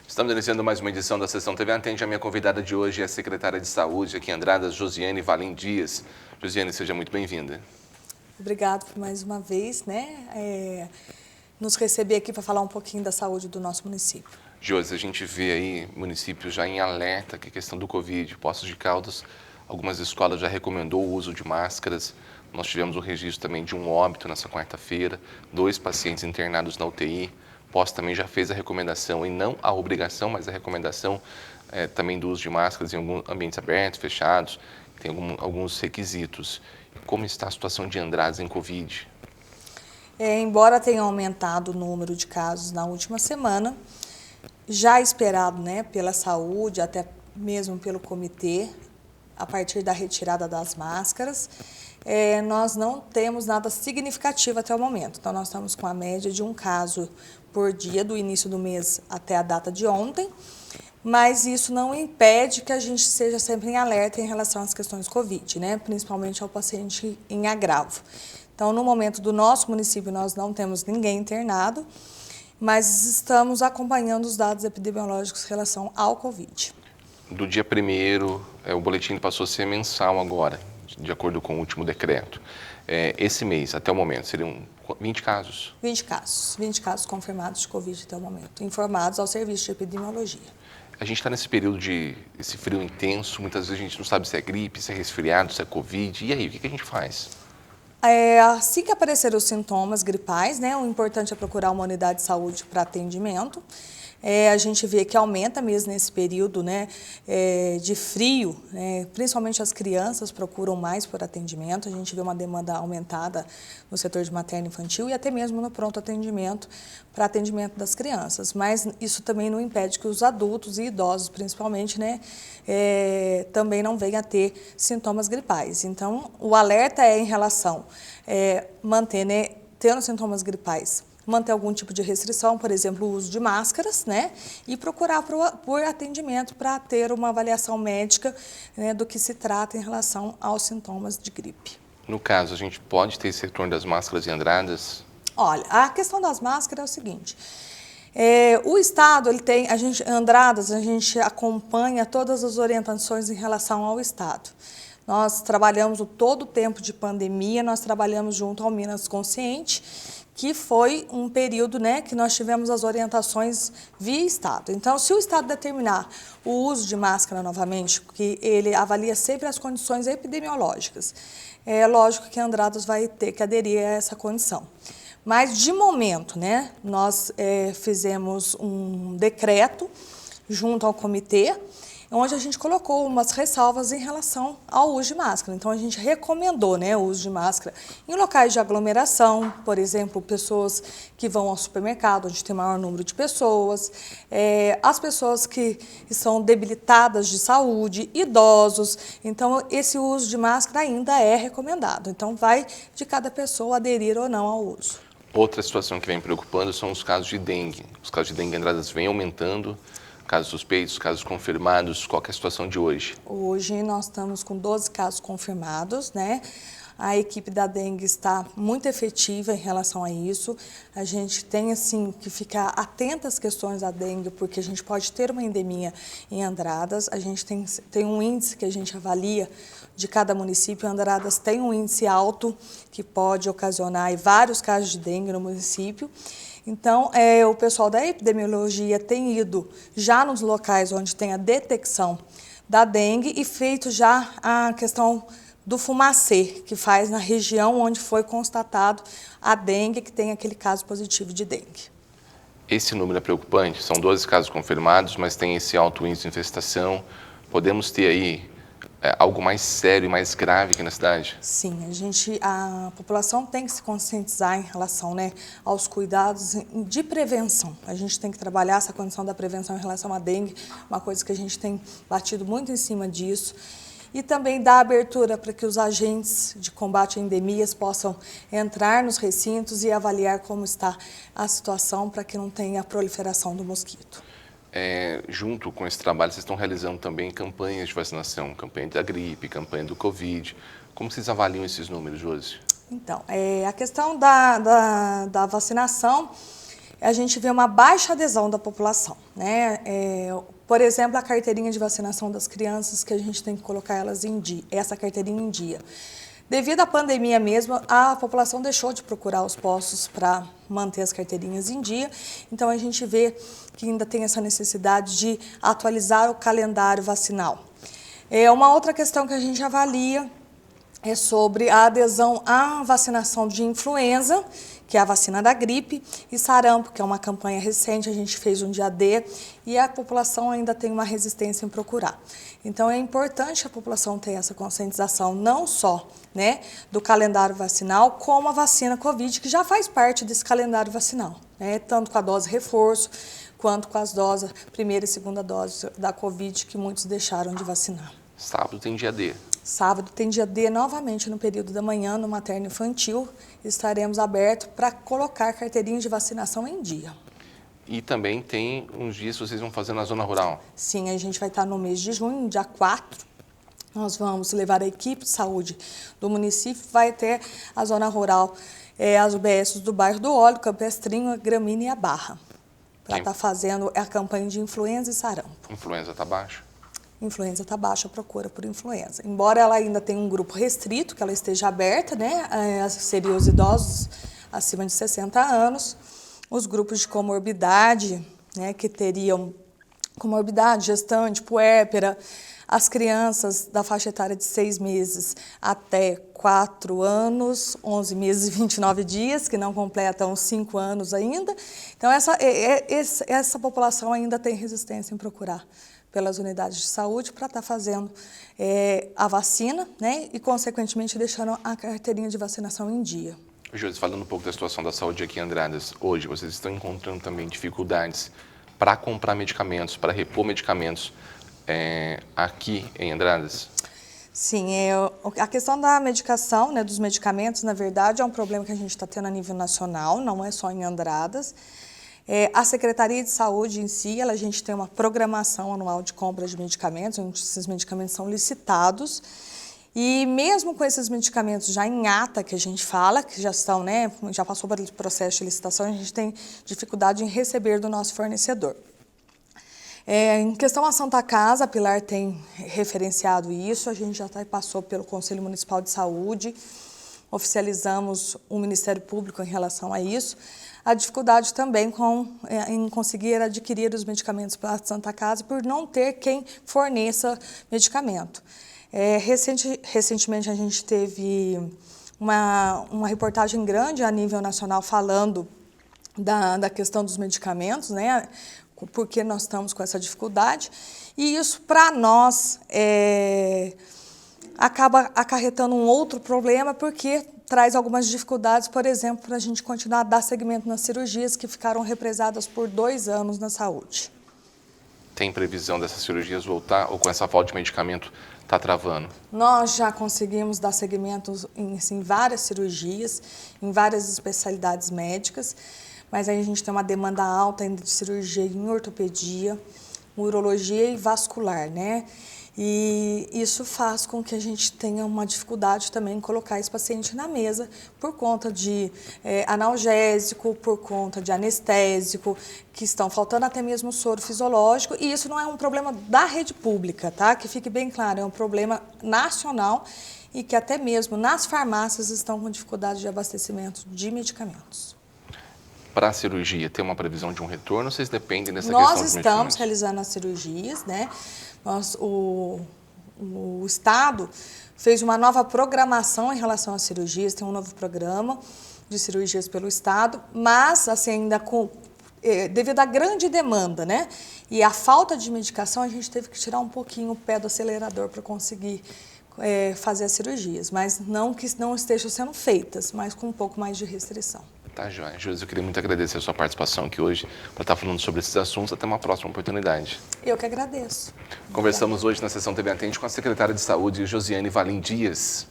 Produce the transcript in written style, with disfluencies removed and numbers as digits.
Estamos iniciando mais uma edição da Sessão TV Atende. A minha convidada de hoje é a secretária de Saúde aqui em Andradas, Josiane Valim Dias. Josiane, seja muito bem-vinda. Obrigada por mais uma vez, nos receber aqui para falar um pouquinho da saúde do nosso município. Josi, a gente vê aí municípios já em alerta que a questão do Covid, Poços de Caldas, algumas escolas já recomendou o uso de máscaras. Nós tivemos o registro também de um óbito nessa quarta-feira, 2 pacientes internados na UTI. Poços também já fez a recomendação, e não a obrigação, mas a recomendação também do uso de máscaras em alguns ambientes abertos, fechados, tem alguns requisitos. Como está a situação de Andradas em Covid? Embora tenha aumentado o número de casos na última semana, já esperado pela saúde, até mesmo pelo comitê, a partir da retirada das máscaras, nós não temos nada significativo até o momento. Então, nós estamos com a média de um caso por dia, do início do mês até a data de ontem, mas isso não impede que a gente seja sempre em alerta em relação às questões Covid, principalmente ao paciente em agravo. Então, no momento do nosso município, nós não temos ninguém internado, mas estamos acompanhando os dados epidemiológicos em relação ao Covid. Do dia 1º, o boletim passou a ser mensal agora, de acordo com o último decreto. Esse mês, até o momento, seriam 20 casos? 20 casos confirmados de Covid até o momento, informados ao Serviço de Epidemiologia. A gente está nesse período esse frio intenso, muitas vezes a gente não sabe se é gripe, se é resfriado, se é Covid. E aí, o que a gente faz? Assim que aparecerem os sintomas gripais, o importante é procurar uma unidade de saúde para atendimento. A gente vê que aumenta mesmo nesse período de frio, principalmente as crianças procuram mais por atendimento. A gente vê uma demanda aumentada no setor de materno infantil e até mesmo no pronto atendimento para atendimento das crianças. Mas isso também não impede que os adultos e idosos, principalmente, também não venham a ter sintomas gripais. Então, o alerta é em relação manter, tendo sintomas gripais, manter algum tipo de restrição, por exemplo, o uso de máscaras, e procurar por atendimento para ter uma avaliação médica do que se trata em relação aos sintomas de gripe. No caso, a gente pode ter esse retorno das máscaras em Andradas? Olha, a questão das máscaras é o seguinte, o Estado, Andradas, a gente acompanha todas as orientações em relação ao Estado. Nós trabalhamos todo o tempo de pandemia, nós trabalhamos junto ao Minas Consciente, que foi um período que nós tivemos as orientações via Estado. Então, se o Estado determinar o uso de máscara novamente, que ele avalia sempre as condições epidemiológicas, é lógico que Andradas vai ter que aderir a essa condição. Mas, de momento, nós fizemos um decreto junto ao comitê, onde a gente colocou umas ressalvas em relação ao uso de máscara. Então, a gente recomendou o uso de máscara em locais de aglomeração, por exemplo, pessoas que vão ao supermercado, onde tem maior número de pessoas, as pessoas que são debilitadas de saúde, idosos. Então, esse uso de máscara ainda é recomendado. Então, vai de cada pessoa aderir ou não ao uso. Outra situação que vem preocupando são os casos de dengue. Os casos de dengue em Andradas vêm aumentando. Casos suspeitos, casos confirmados, qual que é a situação de hoje? Hoje nós estamos com 12 casos confirmados, A equipe da dengue está muito efetiva em relação a isso. A gente tem, que ficar atenta às questões da dengue, porque a gente pode ter uma endemia em Andradas. A gente tem um índice que a gente avalia de cada município. Andradas tem um índice alto que pode ocasionar vários casos de dengue no município. Então, o pessoal da epidemiologia tem ido já nos locais onde tem a detecção da dengue e feito já a questão do fumacê, que faz na região onde foi constatado a dengue, que tem aquele caso positivo de dengue. Esse número é preocupante, são 12 casos confirmados, mas tem esse alto índice de infestação. Podemos ter aí algo mais sério e mais grave aqui na cidade? Sim, a população tem que se conscientizar em relação aos cuidados de prevenção. A gente tem que trabalhar essa condição da prevenção em relação à dengue, uma coisa que a gente tem batido muito em cima disso. E também dar abertura para que os agentes de combate a endemias possam entrar nos recintos e avaliar como está a situação para que não tenha a proliferação do mosquito. Junto com esse trabalho, vocês estão realizando também campanhas de vacinação, campanha da gripe, campanha do Covid. Como vocês avaliam esses números, Josi? Então, a questão da vacinação, a gente vê uma baixa adesão da população, né? Por exemplo, a carteirinha de vacinação das crianças, que a gente tem que colocar elas em dia, essa carteirinha em dia. Devido à pandemia mesmo, a população deixou de procurar os postos para manter as carteirinhas em dia, então a gente vê que ainda tem essa necessidade de atualizar o calendário vacinal. Uma outra questão que a gente avalia é sobre a adesão à vacinação de influenza, que é a vacina da gripe, e sarampo, que é uma campanha recente, a gente fez um dia D, e a população ainda tem uma resistência em procurar. Então é importante a população ter essa conscientização, não só, né, do calendário vacinal, como a vacina Covid, que já faz parte desse calendário vacinal, né, tanto com a dose reforço, quanto com as doses, primeira e segunda dose da Covid, que muitos deixaram de vacinar. Sábado tem dia D. Sábado tem dia D novamente no período da manhã, no materno infantil. Estaremos abertos para colocar carteirinha de vacinação em dia. E também tem uns dias que vocês vão fazer na zona rural. Sim, a gente vai estar no mês de junho, dia 4. Nós vamos levar a equipe de saúde do município, vai ter a zona rural, as UBS do bairro do Óleo, Campestrinho, a Gramina e a Barra. Para estar fazendo a campanha de influenza e sarampo. Influenza está baixa? Influenza está baixa, a procura por influenza. Embora ela ainda tenha um grupo restrito, que ela esteja aberta, né? Seriam os idosos acima de 60 anos, os grupos de comorbidade, né? Que teriam comorbidade, gestante, puérpera, as crianças da faixa etária de 6 meses até 4 anos, 11 meses e 29 dias, que não completam 5 anos ainda. Então, essa população ainda tem resistência em procurar pelas unidades de saúde para estar fazendo a vacina, né? E, consequentemente, deixando a carteirinha de vacinação em dia. Josi, falando um pouco da situação da saúde aqui em Andradas, hoje vocês estão encontrando também dificuldades para comprar medicamentos, para repor medicamentos aqui em Andradas? Sim, a questão da medicação, né, dos medicamentos, na verdade, é um problema que a gente está tendo a nível nacional, não é só em Andradas. A Secretaria de Saúde em si, a gente tem uma programação anual de compra de medicamentos, onde esses medicamentos são licitados. E mesmo com esses medicamentos já em ata, que a gente fala, que já estão, né, já passou pelo processo de licitação, a gente tem dificuldade em receber do nosso fornecedor. Em questão à Santa Casa, a Pilar tem referenciado isso, a gente já passou pelo Conselho Municipal de Saúde, oficializamos o Ministério Público em relação a isso. A dificuldade também em conseguir adquirir os medicamentos para a Santa Casa por não ter quem forneça medicamento. Recentemente a gente teve uma reportagem grande a nível nacional falando da questão dos medicamentos, né? Porque nós estamos com essa dificuldade. E isso, para nós, acaba acarretando um outro problema, porque traz algumas dificuldades, por exemplo, para a gente continuar a dar seguimento nas cirurgias que ficaram represadas por 2 anos na saúde. Tem previsão dessas cirurgias voltar ou com essa falta de medicamento está travando? Nós já conseguimos dar seguimento em várias cirurgias, em várias especialidades médicas, mas aí a gente tem uma demanda alta ainda de cirurgia em ortopedia, urologia e vascular, né? E isso faz com que a gente tenha uma dificuldade também em colocar esse paciente na mesa por conta de analgésico, por conta de anestésico, que estão faltando até mesmo soro fisiológico. E isso não é um problema da rede pública, tá? Que fique bem claro, é um problema nacional e que até mesmo nas farmácias estão com dificuldade de abastecimento de medicamentos. Para a cirurgia, tem uma previsão de um retorno? Vocês dependem dessa questão dos medicamentos? Nós estamos realizando as cirurgias, né? O Estado fez uma nova programação em relação às cirurgias, tem um novo programa de cirurgias pelo Estado, mas assim, ainda devido à grande demanda, né? E a falta de medicação, a gente teve que tirar um pouquinho o pé do acelerador para conseguir fazer as cirurgias, mas não que não estejam sendo feitas, mas com um pouco mais de restrição. Tá, joia. Josi, eu queria muito agradecer a sua participação aqui hoje para estar falando sobre esses assuntos. Até uma próxima oportunidade. Eu que agradeço. Conversamos hoje na sessão TV Atende com a secretária de Saúde, Josiane Valim Dias.